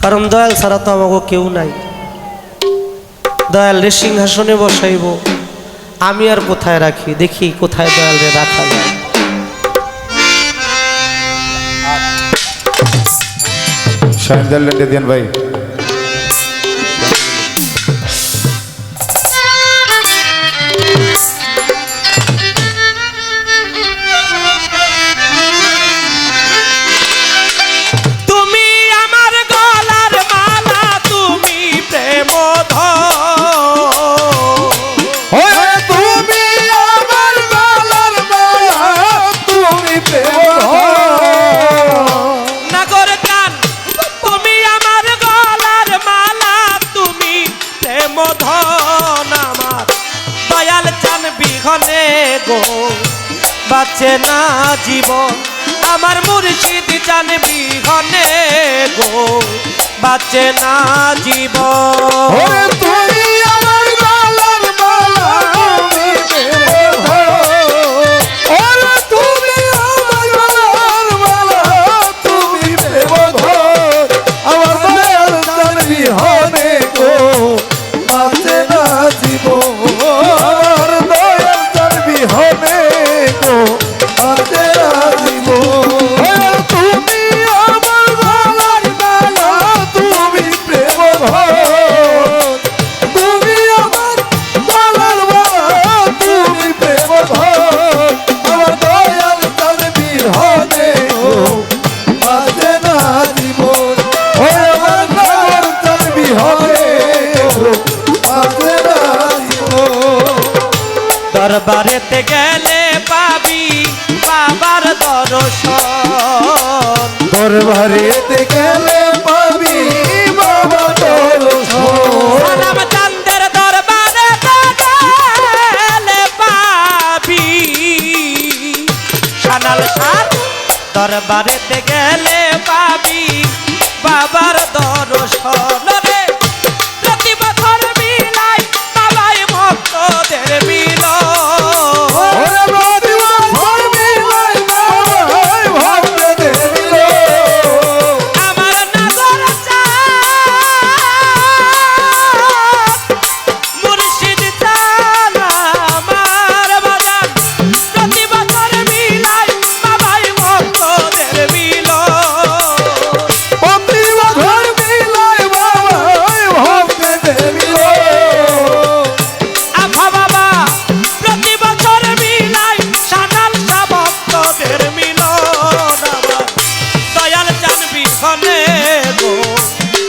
কারণ দয়াল ছাড়া তো আমাকে কেউ নাই। দয়াল রে সিংহাসনে বসাইব, আমি আর কোথায় রাখি, দেখি কোথায় দয়াল রে রাখা যায়। শাহিনদার লেটে দেন ভাই। বাঁচে না জীবন আমার মুর্শিদ চান বিহনে গো, বাঁচে না জীবন। তুমি আমার গলার মালা, তুমি আমার গলার মালা, তুমি প্রেমধর আমার দয়াল চান বিহনে গো, বাঁচে না জীবন। আমার দয়াল চান বিহনে গো, বাঁচে না জীবন। তুমি আমার গলার মালা, তুমি প্রেমধর, তুমি আমার গলার মালা, তুমি প্রেমধর আমার দয়াল চান বিহনে গো, বাঁচে না জীবন। আমার দয়াল চান বিহনে গো, বাঁচে না জীবন। দরবারেতে গেলে পাবি বাবার দর্শন, দরবারেতে গেলে পাবি বাবা দর্শন। সালাম চান্দের দরবারেতে গেলে পাবি, সানাল সার দরবারেতে গেলে পাবি বাবার দর্শন রে। প্রতি বছর মিলাই বাবাই ভক্তদের মিলন,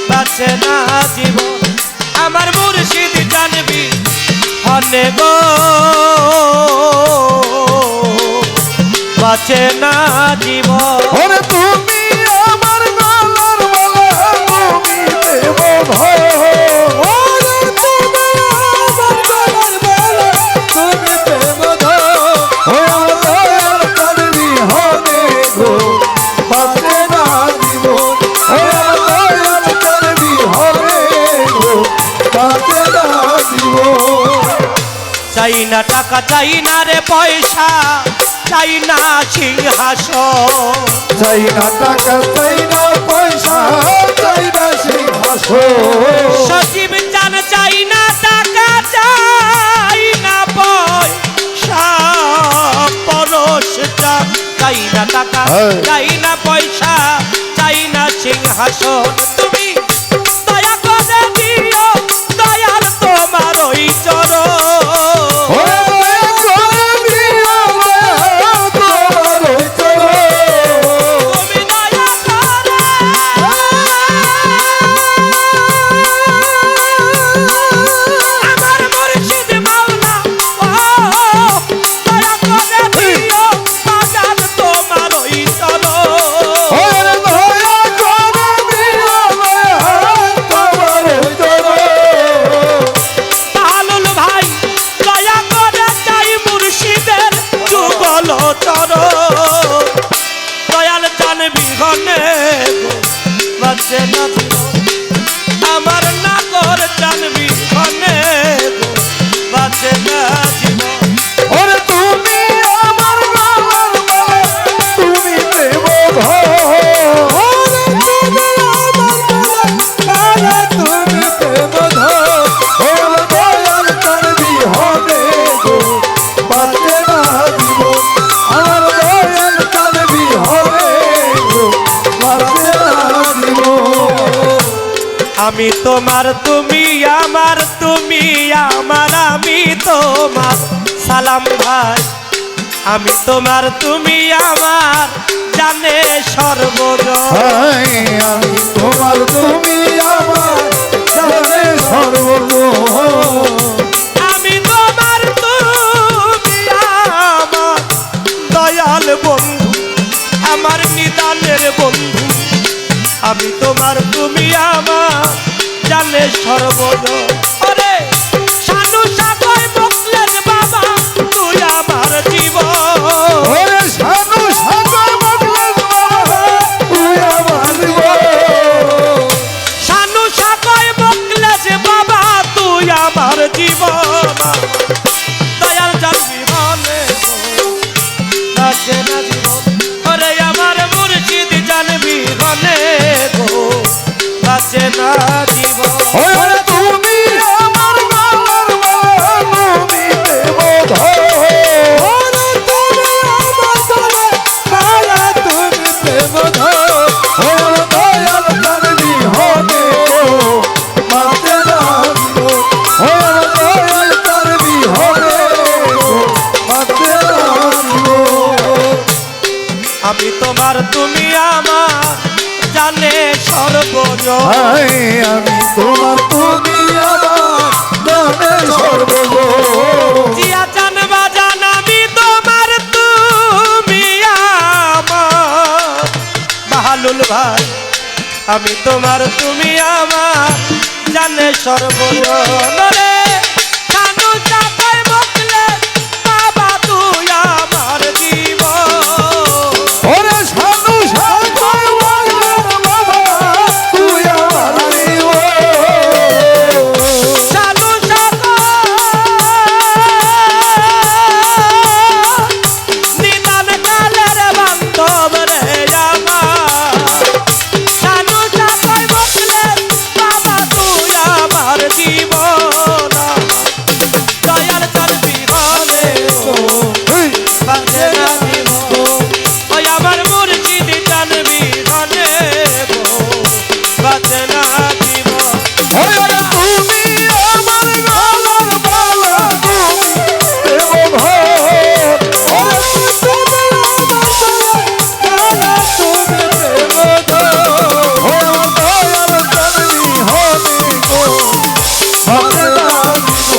বাঁচে না জীবন আমার মুর্শিদ জানবি হনে গো, বাঁচে না জীবন। তুমি আমার গলার মালা, তুমি প্রেমধর, তুমি আমার গলার মালা, তুমি প্রেমধর আমার দয়াল চান বিহনে গো, বাঁচে না জীবন। আমার দয়াল চান বিহনে গো, বাঁচে না জীবন। চাই না টাকা, চাই না রে পয়সা, চাই না সিংহাসন, চাই না টাকা, চাই না পয়সা, চাই না সিংহাসন। সজীব চান চাই না টাকা, চাই না পয়সা, পরশ চান চাই না টাকা, চাই না পয়সা, চাই না সিংহাসন। তুমি দয়া করে দিও দয়াল তোমার ওই চরণ, আমি তোমার তুমি আমার তুমি আমার আমি তোমার সালাম ভাই আমি তোমার তুমি আমার জানে সর্বজন হাই আমি তোমার তুমি আমার জানে সর্বজন আমি তোমার তুমি আমার দয়াল বন্ধু আমার নিদানের বন্ধু আমি তোমার তুমি আমার জানে সর্বজন ওরে সানু সাগর বকলেন বাবা তুই আমার জীবন ওরে সানু সাগর বকলেন বাবা তুই আমার জীবন সানু সাগর বকলেন বাবা তুই আমার জীবন দয়াল জানবি মনে আছে না জীবন ওরে আমার মুর্শিদ জানবি মনে গো আছে না জীবন ওরে তুমি আমার গলার মালা তুমি দেবধর ওরে তুমি আমার গলার মালা তুমি দেবধর ওরে দয়াল জানবি হবে গো মাতে রাখিব ওরে দয়াল জানবি হবে গো মাতে রাখিব আমি তোমার তুমি আমার জানে সর্বজন হাই আমি তোমার তুমি আমার জানে সর্বজন জিয়া জান বাজান আমি তোমার তুমি আমার বাহালুল ভাই আমি তোমার তুমি আমার জানে সর্বজন রে কানু চাপাই বকলে বাবা তুই আমার জীবন ওরে সানু সাগর বকলেন বাবা তুই আমার জীবন সানু সাগর নিদান কালের বান্ধব রে আমার সানু সাগর বকলেন বাবা তুই আমার জীবন দয়াল জানবি হলে এই বাজে না জীবন ওই আমার মুর্শিদ জানবি হলে বাজে না জীবন ওরে তুমি আমার গলার মালা তুমি দেবধর ওরে তুমি আমার গলার মালা তুমি দেবধর ওরে দয়াল জানবি হবে গো মাতে রাখিব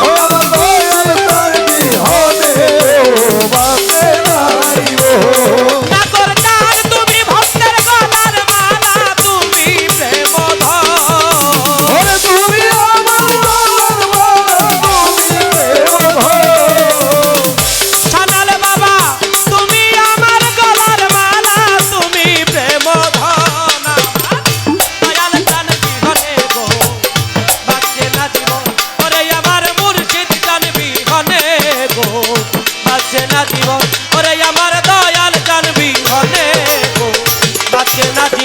ওরে দয়াল জানবি হবে গো মাতে রাখিব নাগর চাঁদ তুমি ভক্তের গলার মালা তুমি প্রেম ওরে তুমি আমার গলার মালা তুমি দেবধর সানাল বাবা তুমি আমার গলার মালা তুমি প্রেম ধনা দয়াল জানবি হলে গো বাঁচে না জীবন ওরে আমার মুর্শিদ জানবি হলে গো বাঁচে না জীবন ওরে আমার দয়াল জানবি হলে গো বাঁচে না জীবন